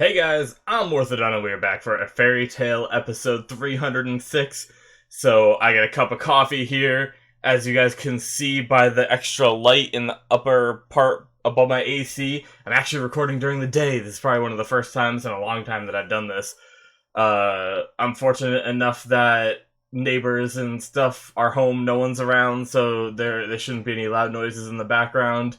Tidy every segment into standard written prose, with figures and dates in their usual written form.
Hey guys, I'm Morthadon and we're back for a fairy tale episode 306. So I got a cup of coffee here. As you guys can see by the extra light in the upper part above my AC, I'm actually recording during the day. This is probably one of the first times in a long time that I've done this. I'm fortunate enough that neighbors and stuff are home, no one's around, so there shouldn't be any loud noises in the background.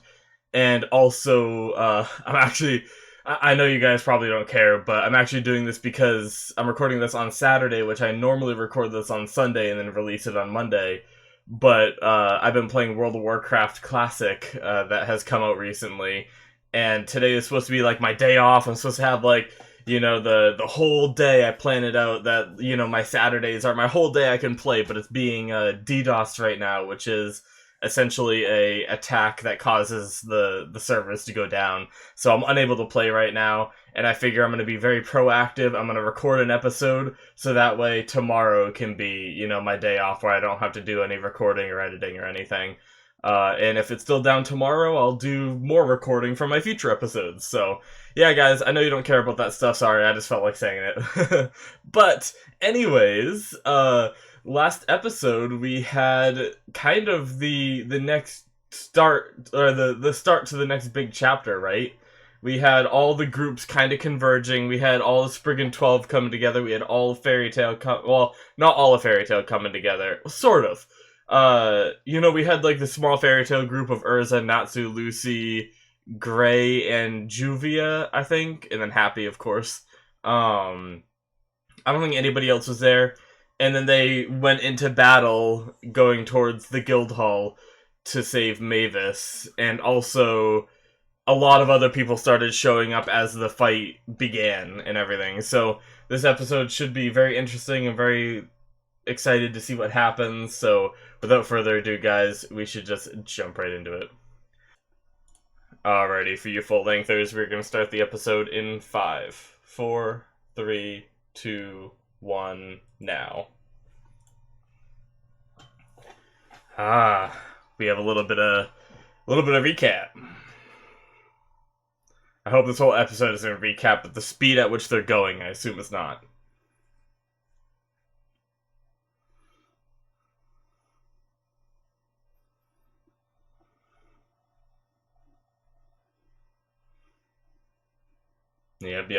And also, I'm actually, I know you guys probably don't care, but I'm actually doing this because I'm recording this on Saturday, which I normally record this on Sunday and then release it on Monday. But I've been playing World of Warcraft Classic that has come out recently, and today is supposed to be like my day off. I'm supposed to have like the whole day. I plan it out that my Saturdays are my whole day I can play, but it's being DDoS right now, which is essentially a attack that causes the servers to go down. So I'm unable to play right now, and I figure I'm going to be very proactive. I'm going to record an episode so that way tomorrow can be, my day off where I don't have to do any recording or editing or anything. And if it's still down tomorrow, I'll do more recording for my future episodes. So, yeah, guys, I know you don't care about that stuff. Sorry, I just felt like saying it. But, anyways, last episode we had kind of the next start, or the start to the next big chapter, right? We had all the groups kind of converging. We had all of Spriggan 12 coming together. We had all of Fairy Tail well, not all of Fairy Tail coming together. Sort of. We had like the small Fairy Tail group of Erza, Natsu, Lucy, Gray, and Juvia, I think, and then Happy, of course. I don't think anybody else was there. And then they went into battle going towards the guild hall to save Mavis. And also, a lot of other people started showing up as the fight began and everything. So, this episode should be very interesting and very excited to see what happens. So, without further ado, guys, we should just jump right into it. Alrighty, for you full lengthers, we're going to start the episode in 5, 4, 3, 2, 1, now. We have a little bit of recap. I hope this whole episode isn't a recap, but the speed at which they're going, I assume it's not. Yep.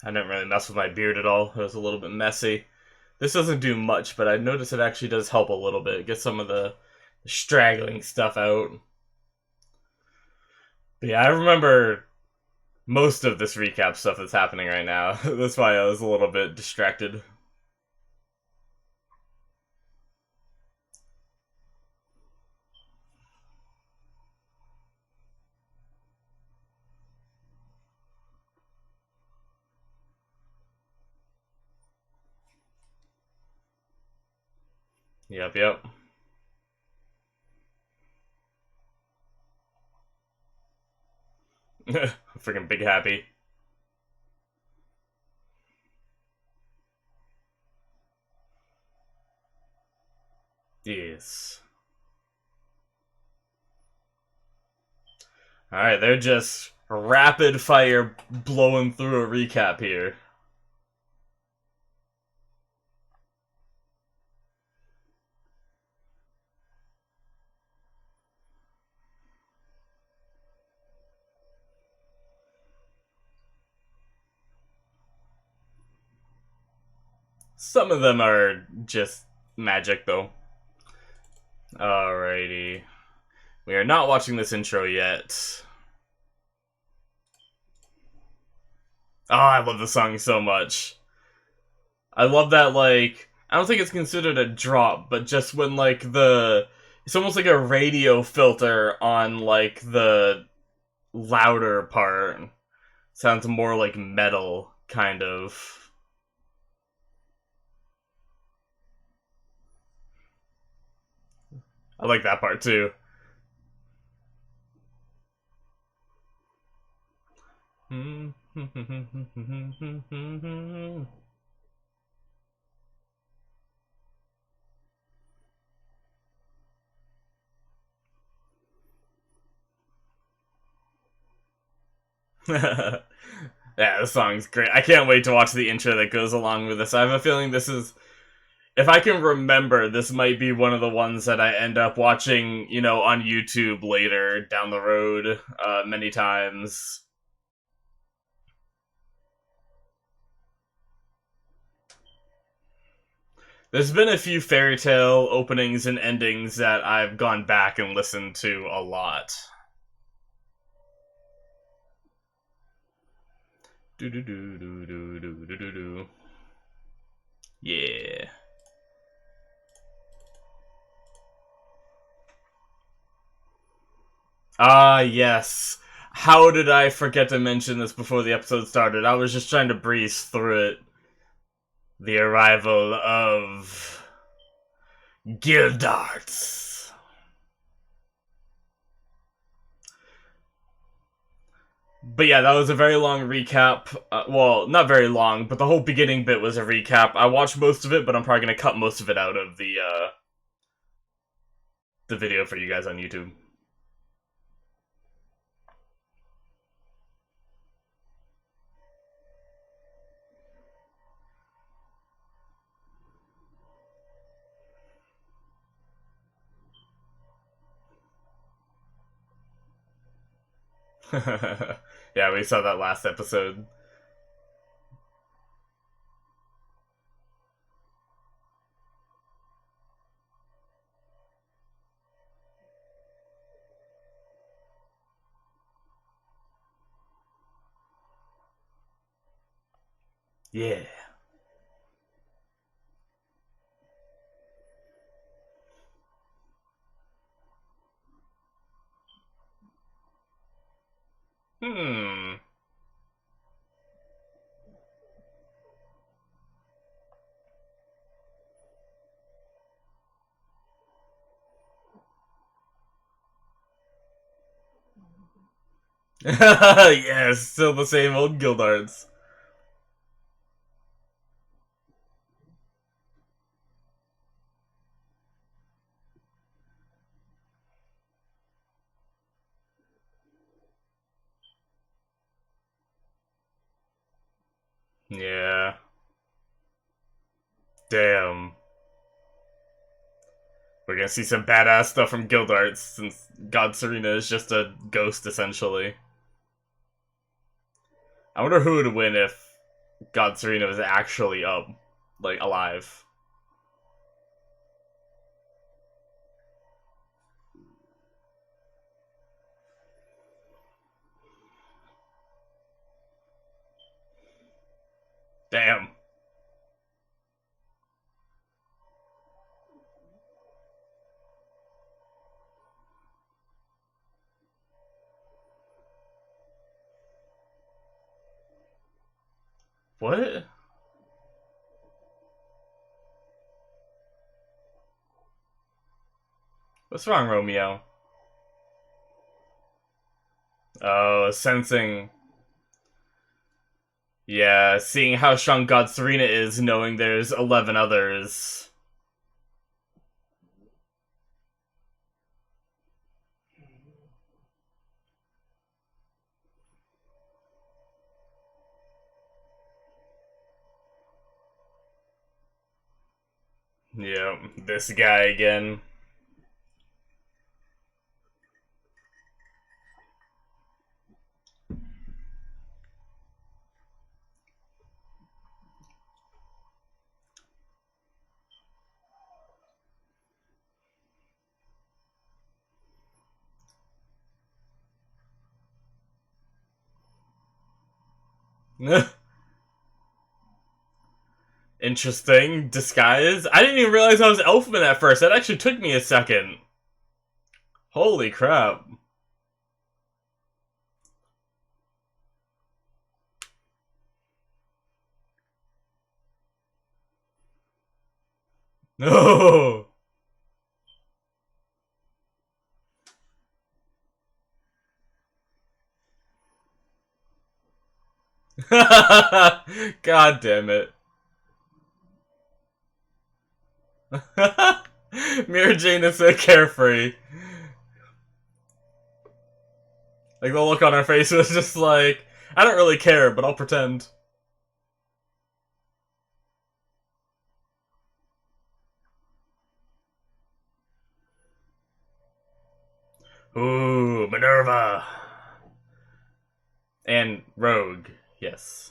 I didn't really mess with my beard at all. It was a little bit messy. This doesn't do much, but I notice it actually does help a little bit. Get some of the straggling stuff out. But yeah, I remember most of this recap stuff that's happening right now. That's why I was a little bit distracted. Yep. Freaking big happy. Yes. Alright, they're just rapid fire blowing through a recap here. Some of them are just magic, though. Alrighty. We are not watching this intro yet. Oh, I love the song so much. I love that, like, I don't think it's considered a drop, but just when, like, it's almost like a radio filter on, like, the louder part. Sounds more like metal, kind of. I like that part, too. Yeah, this song's great. I can't wait to watch the intro that goes along with this. I have a feeling this is, if I can remember, this might be one of the ones that I end up watching, you know, on YouTube later down the road, many times. There's been a few fairy tale openings and endings that I've gone back and listened to a lot. Do do do do do do do do do. Yeah. Ah, yes. How did I forget to mention this before the episode started? I was just trying to breeze through it. The arrival of Gildarts. But yeah, that was a very long recap. Well, not very long, but the whole beginning bit was a recap. I watched most of it, but I'm probably gonna cut most of it out of the video for you guys on YouTube. Yeah, we saw that last episode. Yeah. Hmm. Yes, still the same old Gildarts. Yeah. Damn. We're gonna see some badass stuff from Gildarts, since God Serena is just a ghost, essentially. I wonder who would win if God Serena was actually up, like, alive. Damn. What? What's wrong, Romeo? Oh, sensing. Yeah, seeing how strong God Serena is, knowing there's 11 others. Yeah, this guy again. Interesting. Disguise. I didn't even realize I was Elfman at first. That actually took me a second. Holy crap. No. God damn it. Mira Jane is so carefree. Like, the look on her face was just like, I don't really care, but I'll pretend. Ooh, Minerva. And Rogue, yes.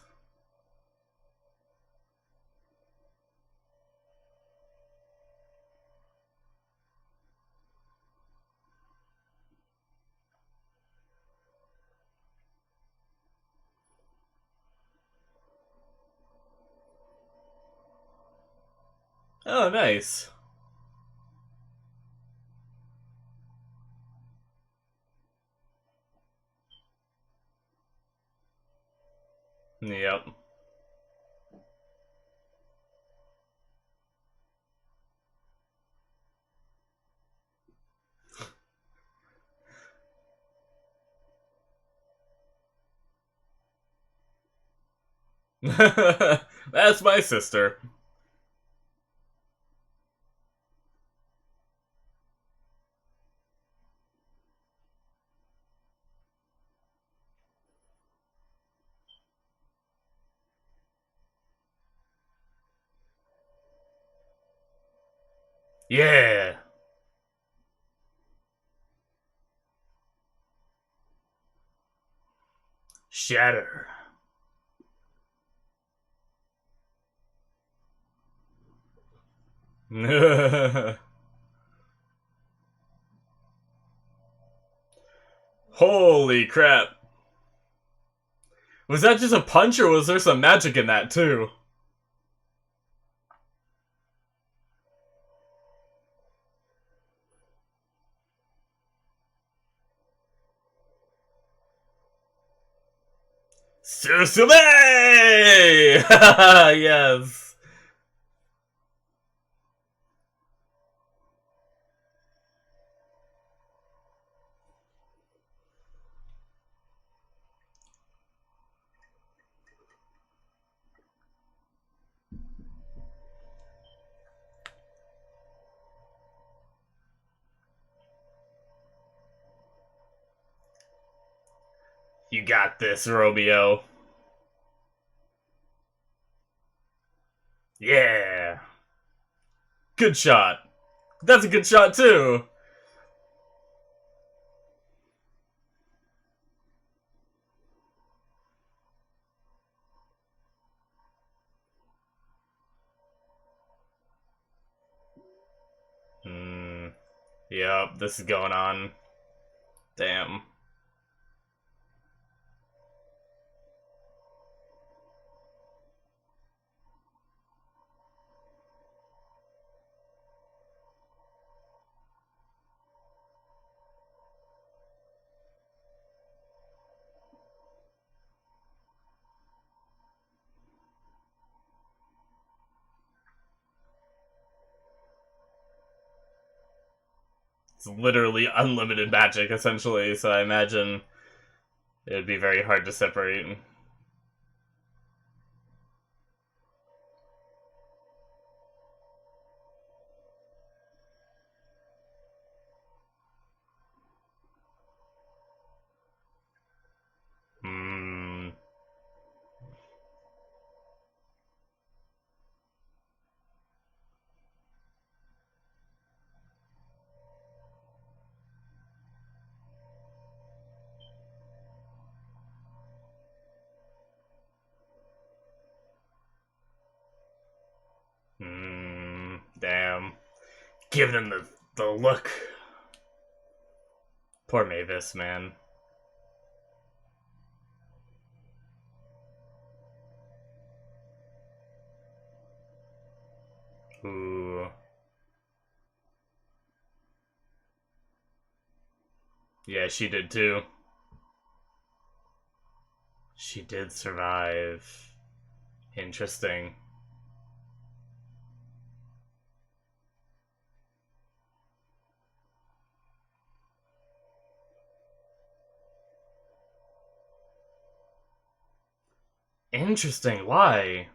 Oh, nice. Yep. That's my sister. Yeah. Shatter. Holy crap. Was that just a punch or was there some magic in that too? Susume! Yes. You got this, Romeo. Yeah. Good shot. That's a good shot too. Hmm. Yep, this is going on. Damn. It's literally unlimited magic, essentially, so I imagine it'd be very hard to separate. Hmm. Hmm. Damn. Giving him the look. Poor Mavis, man. Ooh. Yeah, she did too. She did survive. Interesting. Interesting. Why?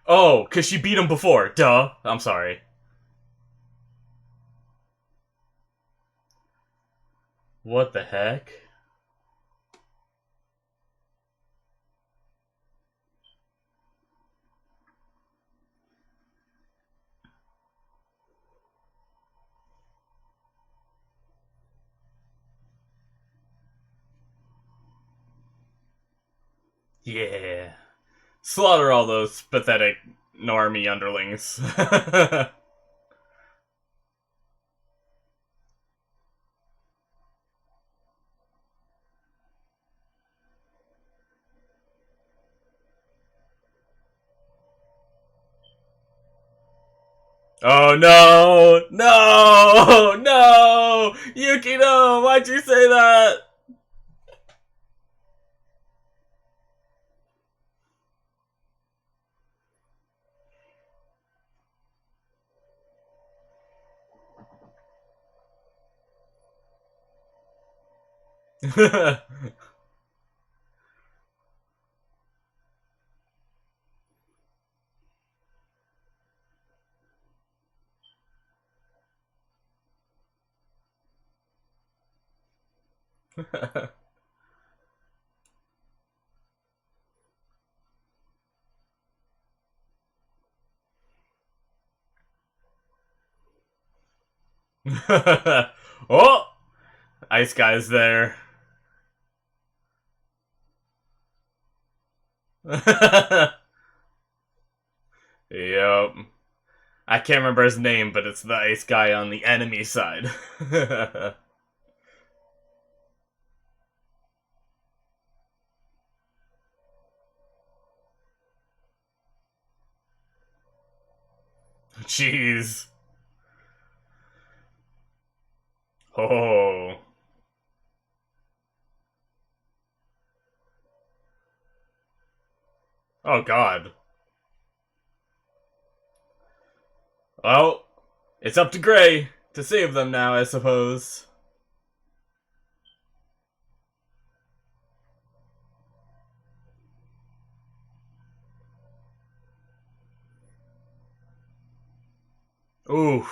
Oh, because she beat him before. Duh. I'm sorry. What the heck? Yeah. Slaughter all those pathetic normie underlings. Oh no! No! No! Yuki, no! Why'd you say that? Oh! Ice guy's there. Yep. I can't remember his name, but it's the ice guy on the enemy side. Jeez. Oh. Oh god. Well, it's up to Gray to save them now, I suppose. Ooh.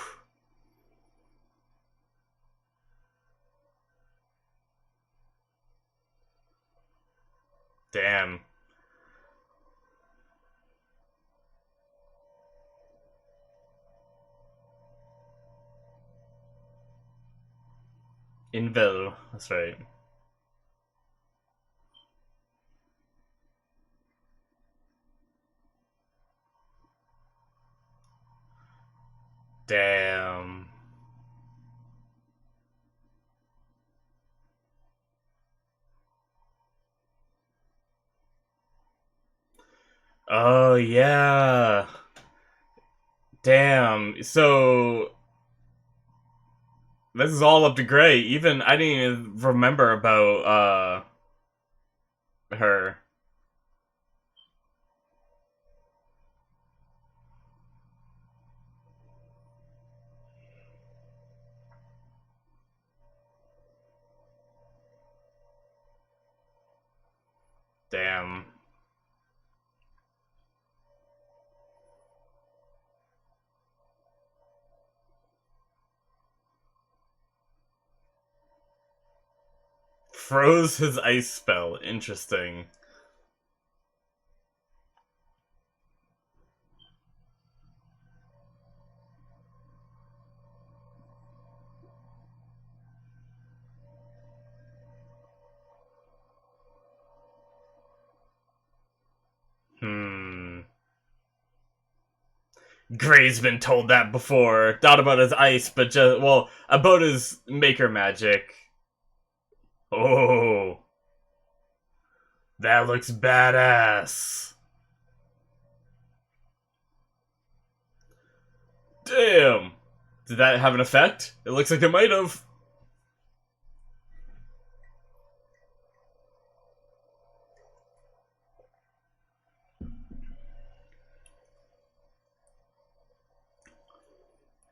Damn. Invil. That's right. Damn. Oh, yeah. Damn. So, this is all up to Gray. Even, I didn't even remember about, her. Damn. Froze his ice spell. Interesting. Hmm. Gray's been told that before. Not about his ice, but just, well, about his maker magic. Oh, that looks badass. Damn. Did that have an effect? It looks like it might have.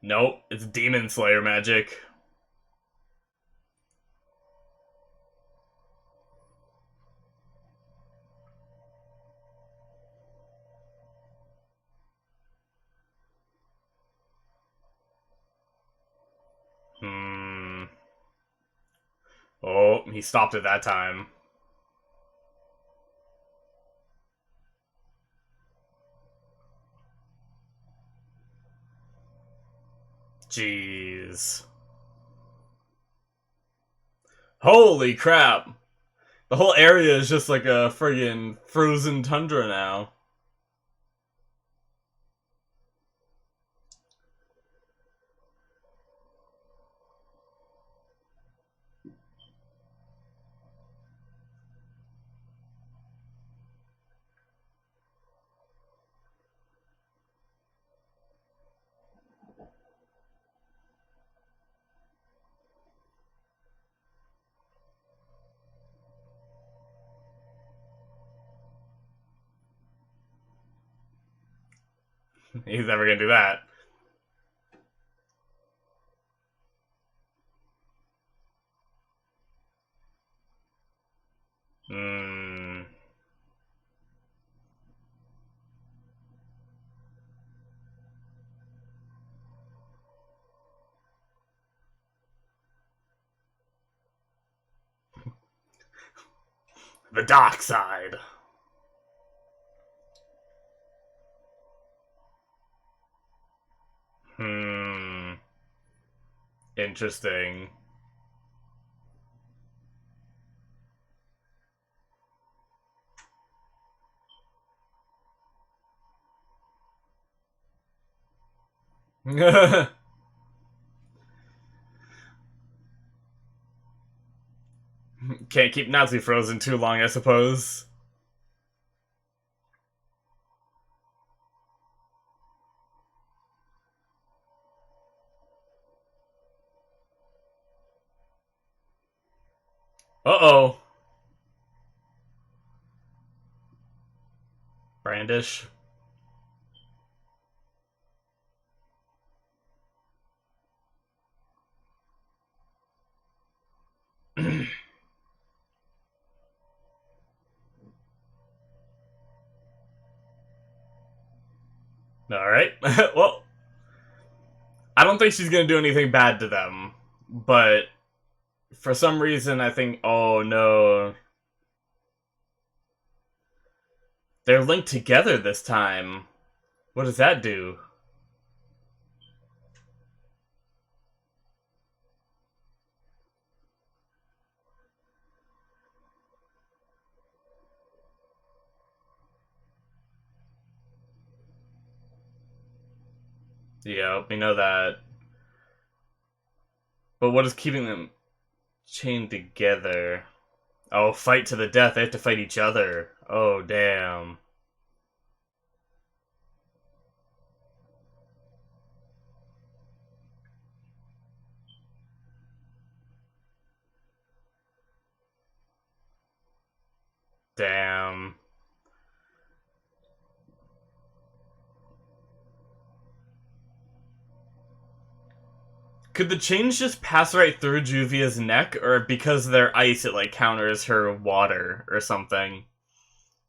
Nope, it's Demon Slayer magic. Hmm. Oh, he stopped at that time. Jeez. Holy crap! The whole area is just like a friggin' frozen tundra now. He's never gonna do that. Hmm. The dark side. Hmm. Interesting. Can't keep Nazi frozen too long, I suppose. Uh-oh. Brandish. Alright. Well, I don't think she's gonna do anything bad to them. But for some reason, I think... Oh, no. They're linked together this time. What does that do? Yeah, we know that. But what is keeping them chained together? Oh, fight to the death. They have to fight each other. Oh, damn. Damn. Could the chains just pass right through Juvia's neck, or because they're ice, it like counters her water or something?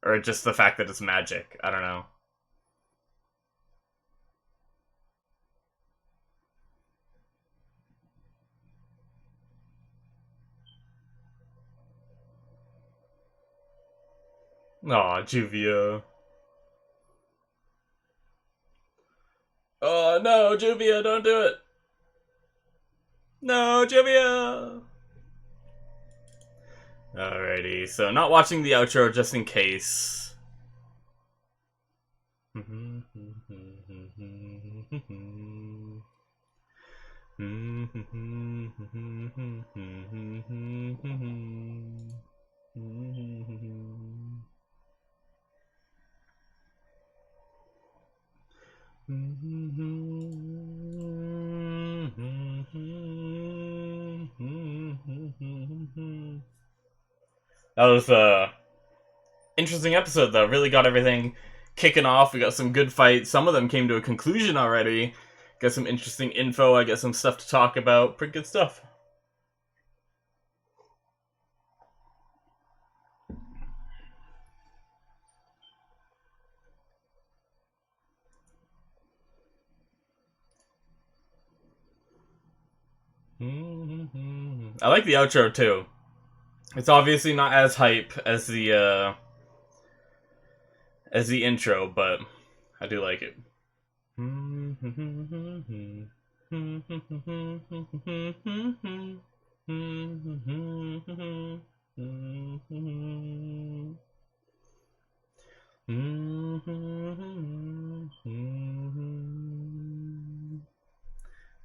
Or just the fact that it's magic? I don't know. Aw, Juvia. Oh no, Juvia, don't do it! No, Juvia! Alrighty, so not watching the outro just in case. That was a interesting episode, though. Really got everything kicking off. We got some good fights. Some of them came to a conclusion already. Got some interesting info. I got some stuff to talk about. Pretty good stuff. I like the outro too. It's obviously not as hype as the intro, but I do like it.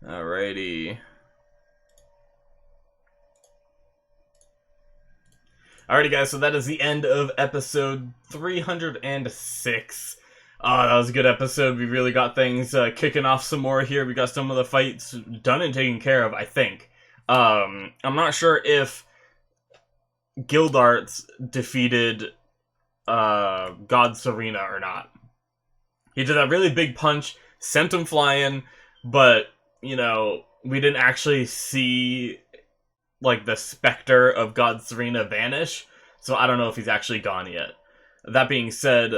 Alrighty. Alrighty, guys, so that is the end of episode 306. That was a good episode. We really got things kicking off some more here. We got some of the fights done and taken care of, I think. I'm not sure if Gildarts defeated God Serena or not. He did that really big punch, sent him flying, but, you know, we didn't actually see like the specter of God Serena vanish, so I don't know if he's actually gone yet. That being said,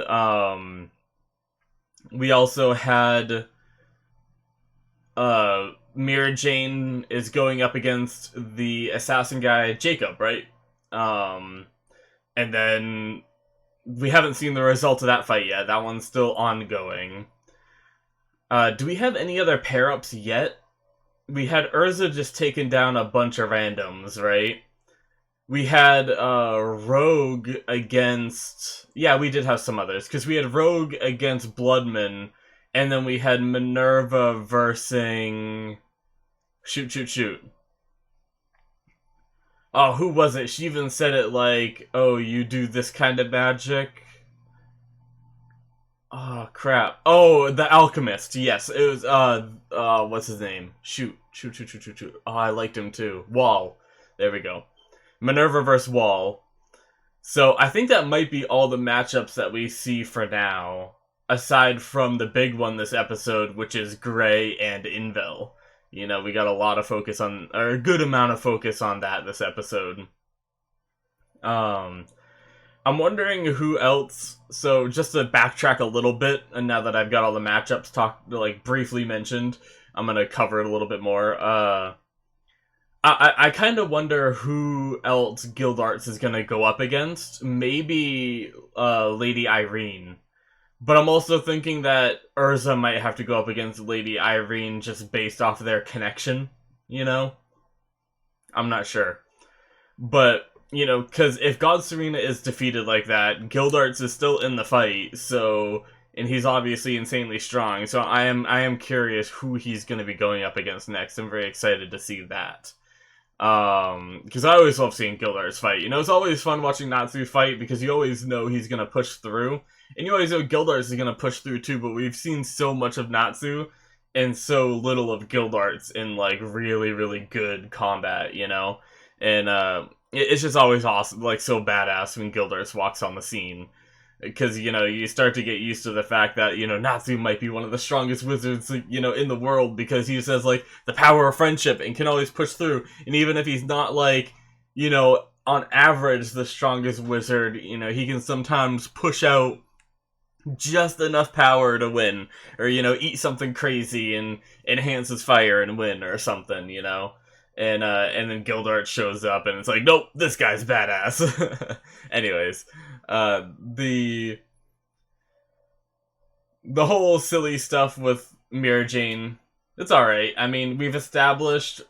we also had Mira Jane is going up against the assassin guy Jacob, right? And then we haven't seen the result of that fight yet. That one's still ongoing. Do we have any other pair-ups yet? We had Erza just taking down a bunch of randoms, right? We had Rogue against... Yeah, we did have some others, because we had Rogue against Bloodman, and then we had Minerva versing... Shoot. Oh, who was it? She even said it like, oh, you do this kind of magic? Oh, crap. Oh, the Alchemist. Yes, it was, what's his name? Shoot. Oh, I liked him too. Wall. There we go. Minerva versus Wall. So, I think that might be all the matchups that we see for now. Aside from the big one this episode, which is Gray and Invel. You know, we got a lot of focus on, or a good amount of focus on that this episode. I'm wondering who else. So just to backtrack a little bit, and now that I've got all the matchups briefly mentioned, I'm gonna cover it a little bit more. I kind of wonder who else Gildarts is gonna go up against. Maybe Lady Irene, but I'm also thinking that Erza might have to go up against Lady Irene just based off of their connection. You know, I'm not sure, but. You know, because if God Serena is defeated like that, Gildarts is still in the fight, so... And he's obviously insanely strong, so I am curious who he's going to be going up against next. I'm very excited to see that. Because I always love seeing Gildarts fight. You know, it's always fun watching Natsu fight, because you always know he's going to push through. And you always know Gildarts is going to push through too, but we've seen so much of Natsu, and so little of Gildarts in, like, really, really good combat, you know? And, it's just always awesome, like, so badass when Gildarts walks on the scene. Because, you know, you start to get used to the fact that, you know, Natsu might be one of the strongest wizards, you know, in the world, because he says, like, the power of friendship and can always push through. And even if he's not, like, you know, on average the strongest wizard, you know, he can sometimes push out just enough power to win. Or, you know, eat something crazy and enhance his fire and win or something, you know? And then Gildarts shows up, and it's like, nope, this guy's badass. Anyways, the whole silly stuff with Mira Jane, it's alright. I mean, we've established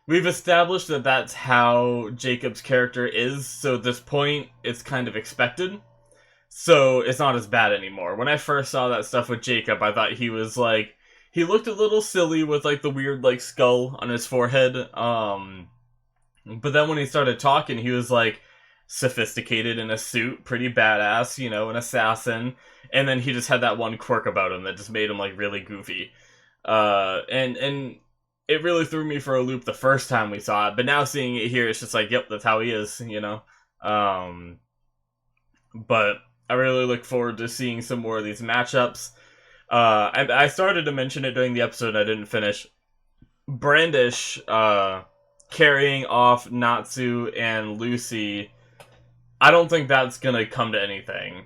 that that's how Jacob's character is, so at this point, it's kind of expected. So, it's not as bad anymore. When I first saw that stuff with Jacob, I thought he was, like, he looked a little silly with, like, the weird, like, skull on his forehead, but then when he started talking, he was, like, sophisticated in a suit, pretty badass, you know, an assassin, and then he just had that one quirk about him that just made him, like, really goofy. And it really threw me for a loop the first time we saw it, but now seeing it here, it's just like, yep, that's how he is, you know? But I really look forward to seeing some more of these matchups. I started to mention it during the episode, I didn't finish. Brandish, carrying off Natsu and Lucy, I don't think that's gonna come to anything.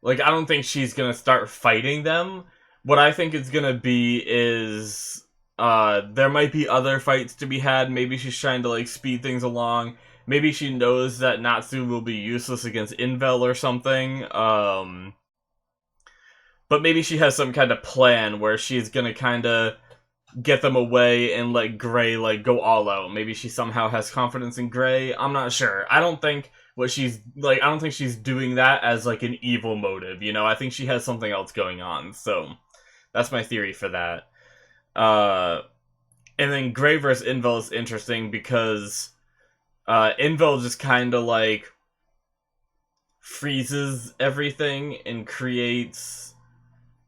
Like, I don't think she's gonna start fighting them. What I think it's gonna be is There might be other fights to be had. Maybe she's trying to like speed things along. Maybe she knows that Natsu will be useless against Invel or something. But maybe she has some kind of plan where she's gonna kind of get them away and let Gray like go all out. Maybe she somehow has confidence in Gray. I'm not sure. I don't think she's doing that as like an evil motive, you know? I think she has something else going on. So that's my theory for that. And then Gray vs. Invel is interesting because Invel just kind of like freezes everything and creates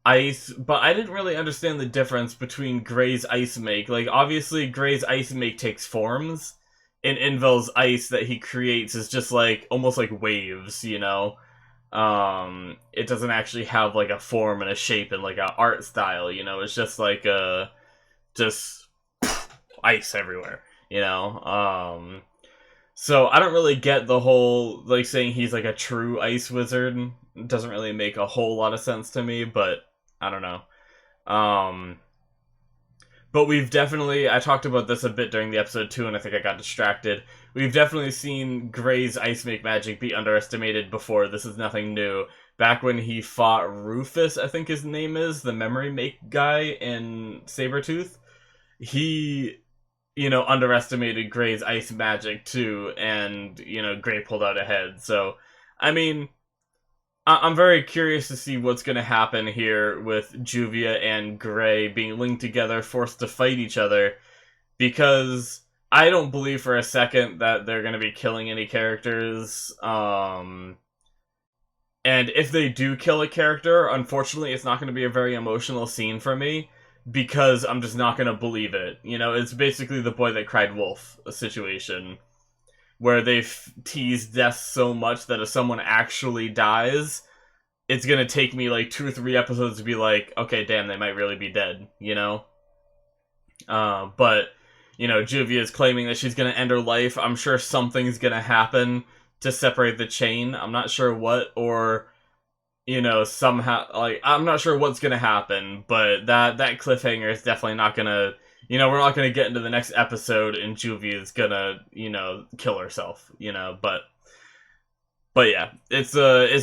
ice, but I didn't really understand the difference between Gray's ice make. Like, obviously, Gray's ice make takes forms, and Invel's ice that he creates is just like almost like waves, you know? It doesn't actually have like a form and a shape and like a art style, you know? It's just like just ice everywhere, you know? So I don't really get the whole like saying he's like a true ice wizard. It doesn't really make a whole lot of sense to me, but I don't know. But we've definitely, I talked about this a bit during the episode too, and I think I got distracted. We've definitely seen Gray's ice make magic be underestimated before. This is nothing new. Back when he fought Rufus, I think his name is, the memory make guy in Sabretooth, he, you know, underestimated Gray's ice magic too, and, you know, Gray pulled out ahead. So, I mean, I'm very curious to see what's going to happen here with Juvia and Gray being linked together, forced to fight each other, because I don't believe for a second that they're going to be killing any characters. And if they do kill a character, unfortunately, it's not going to be a very emotional scene for me, because I'm just not going to believe it. You know, it's basically the boy that cried wolf situation, where they've teased death so much that if someone actually dies, it's gonna take me like 2 or 3 episodes to be like, okay, damn, they might really be dead, you know? But, you know, Juvia is claiming that she's gonna end her life. I'm sure something's gonna happen to separate the chain. I'm not sure what, or, you know, somehow, like, I'm not sure what's gonna happen, but that cliffhanger is definitely not gonna, you know, we're not gonna get into the next episode and Juvia's gonna, you know, kill herself, you know, but yeah, it's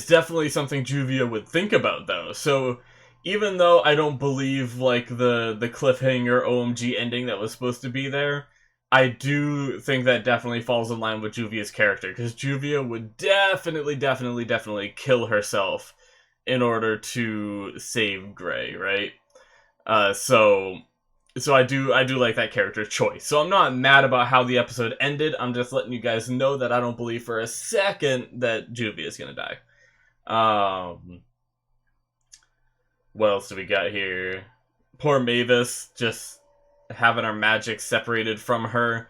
definitely something Juvia would think about though. So even though I don't believe like the cliffhanger OMG ending that was supposed to be there, I do think that definitely falls in line with Juvia's character, because Juvia would definitely kill herself in order to save Gray, right? So I do like that character choice. So I'm not mad about how the episode ended. I'm just letting you guys know that I don't believe for a second that Juvia is gonna die. What else do we got here? Poor Mavis, just having her magic separated from her.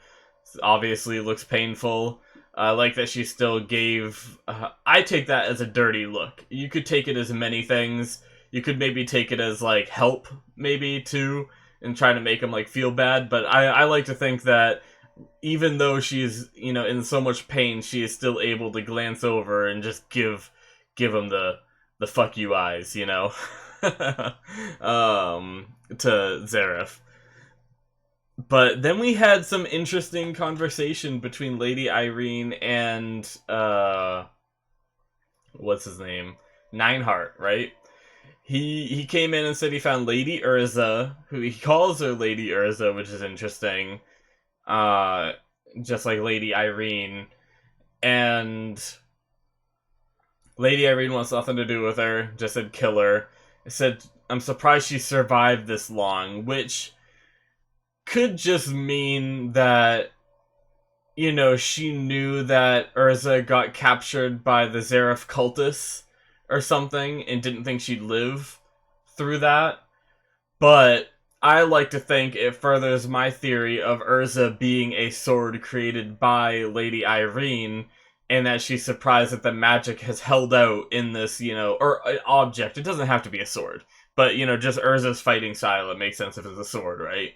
Obviously looks painful. I like that she still gave... I take that as a dirty look. You could take it as many things. You could maybe take it as, like, help, maybe, too, and try to make him, like, feel bad. But I like to think that even though she's, you know, in so much pain, she is still able to glance over and just give him the fuck you eyes, you know? To Zareth. But then we had some interesting conversation between Lady Irene and, what's his name? Nineheart, right? He came in and said he found Lady Erza, who he calls her Lady Erza, which is interesting. Just like Lady Irene. And Lady Irene wants nothing to do with her, just said kill her. Said, I'm surprised she survived this long, which could just mean that, you know, she knew that Erza got captured by the Zareth cultists or something and didn't think she'd live through that. But I like to think it furthers my theory of Erza being a sword created by Lady Irene, and that she's surprised that the magic has held out in this, you know, or an object. It doesn't have to be a sword, but, you know, just Urza's fighting style. It makes sense if it's a sword, right?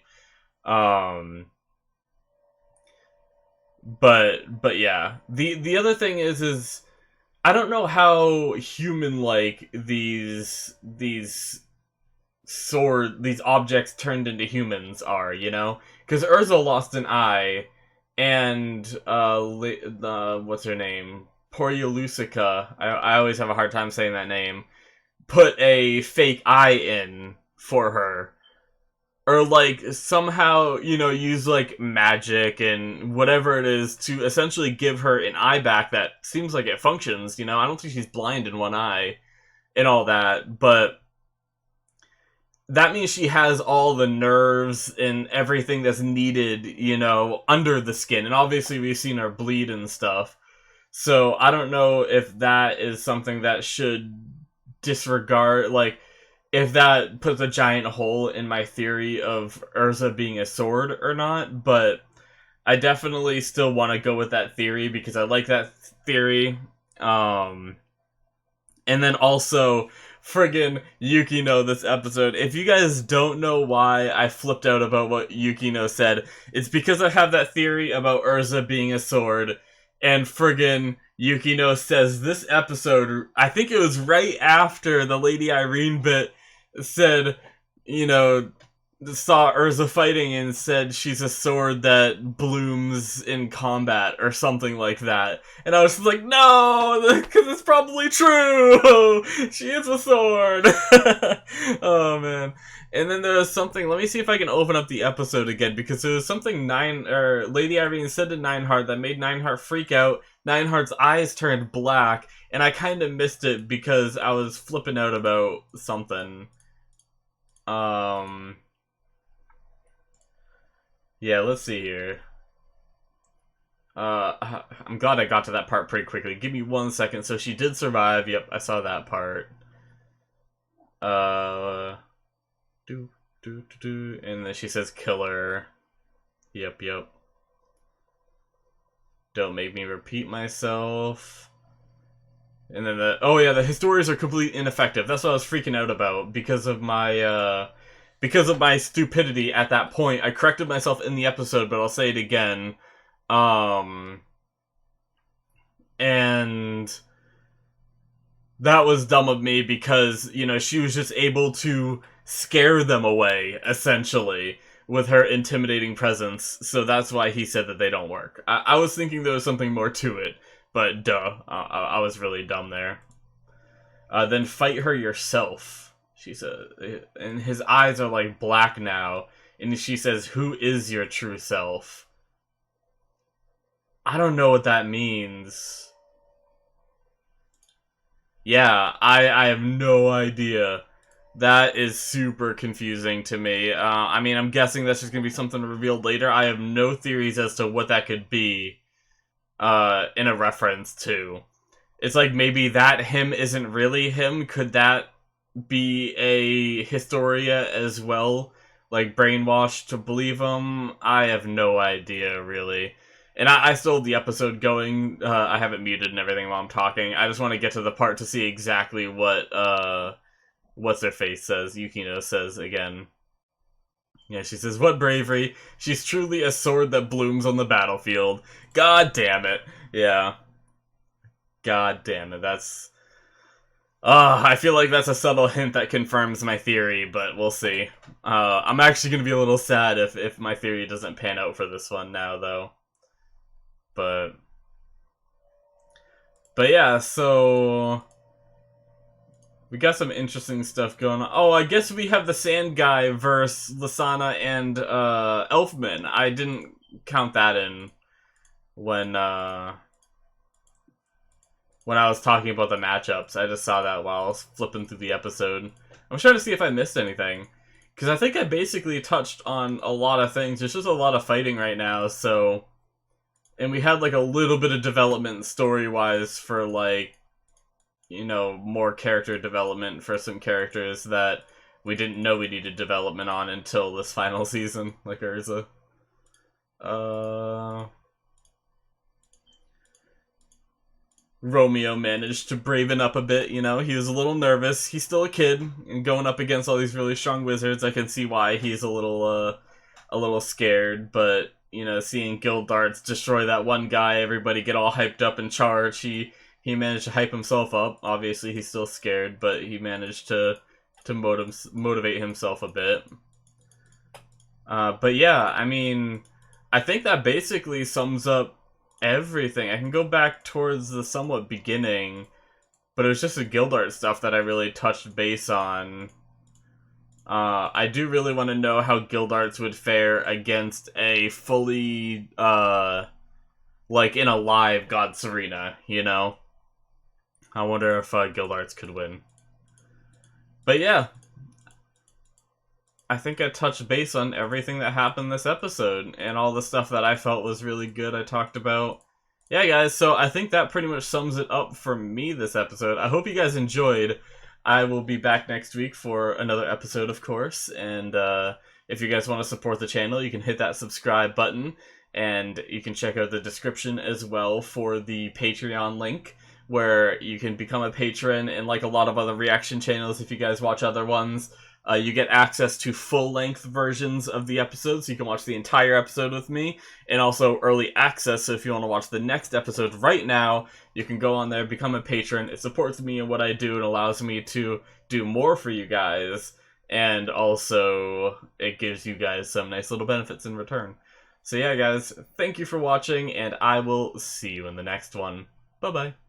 But yeah. The other thing is I don't know how human like these these objects turned into humans are, you know? Because Erza lost an eye, and what's her name? Poryalusica. I always have a hard time saying that name. Put a fake eye in for her. Or, like, somehow, you know, use, like, magic and whatever it is to essentially give her an eye back that seems like it functions, you know? I don't think she's blind in one eye and all that, but that means she has all the nerves and everything that's needed, you know, under the skin. And obviously we've seen her bleed and stuff. So I don't know if that is something that should disregard, like, if that puts a giant hole in my theory of Erza being a sword or not, but I definitely still want to go with that theory because I like that theory. And then also, friggin' Yukino this episode. If you guys don't know why I flipped out about what Yukino said, it's because I have that theory about Erza being a sword, and friggin' Yukino says this episode, I think it was right after the Lady Irene bit, said, you know, saw Erza fighting and said she's a sword that blooms in combat or something like that. And I was just like, no, because it's probably true. She is a sword. Oh man. And then there was something. Let me see if I can open up the episode again because there was something Lady Irene said to Nineheart that made Nineheart freak out. Nineheart's eyes turned black, and I kind of missed it because I was flipping out about something. Yeah, let's see here. I'm glad I got to that part pretty quickly. Give me 1 second. So she did survive. Yep, I saw that part. And then she says killer. Yep. Don't make me repeat myself. And then the historians are completely ineffective. That's what I was freaking out about because of my stupidity at that point. I corrected myself in the episode, but I'll say it again. And that was dumb of me because, you know, she was just able to scare them away, essentially, with her intimidating presence. So that's why he said that they don't work. I was thinking there was something more to it, but duh. I was really dumb there. Then fight her yourself, she said. And his eyes are like black now. And she says, who is your true self? I don't know what that means. Yeah, I have no idea. That is super confusing to me. I mean, I'm guessing that's just going to be something revealed later. I have no theories as to what that could be in a reference to. It's like maybe that him isn't really him. Could that be a Historia as well? Like brainwashed to believe him? I have no idea, really. And I still have the episode going. I have it muted and everything while I'm talking. I just want to get to the part to see exactly what what's-her-face says. Yukino says again. Yeah, she says, what bravery. She's truly a sword that blooms on the battlefield. God damn it. Yeah. God damn it. That's... I feel like that's a subtle hint that confirms my theory, but we'll see. I'm actually going to be a little sad if my theory doesn't pan out for this one now, though. But yeah, so we got some interesting stuff going on. Oh, I guess we have the Sand Guy versus Lasana and Elfman. I didn't count that in when I was talking about the matchups. I just saw that while I was flipping through the episode. I'm trying to see if I missed anything. Because I think I basically touched on a lot of things. There's just a lot of fighting right now, so... And we had, like, a little bit of development story-wise for, like, you know, more character development for some characters that we didn't know we needed development on until this final season, like Erza. Romeo managed to braven up a bit, you know, he was a little nervous. He's still a kid, and going up against all these really strong wizards, I can see why he's a little scared, but... You know, seeing Guild Darts destroy that one guy, everybody get all hyped up and charge. He managed to hype himself up. Obviously, he's still scared, but he managed to to motivate himself a bit. But yeah, I mean, I think that basically sums up everything. I can go back towards the somewhat beginning, but it was just the guild art stuff that I really touched base on. I do really want to know how guild arts would fare against a fully, like in a live God Serena, you know? I wonder if guild arts could win. But yeah, I think I touched base on everything that happened this episode, and all the stuff that I felt was really good I talked about. Yeah, guys, so I think that pretty much sums it up for me this episode. I hope you guys enjoyed. I will be back next week for another episode, of course, and if you guys want to support the channel, you can hit that subscribe button, and you can check out the description as well for the Patreon link, where you can become a patron, and like a lot of other reaction channels, if you guys watch other ones, you get access to full-length versions of the episode, so you can watch the entire episode with me, and also early access, so if you want to watch the next episode right now, you can go on there, become a patron. It supports me in what I do and allows me to do more for you guys, and also it gives you guys some nice little benefits in return. So yeah, guys, thank you for watching, and I will see you in the next one. Bye-bye.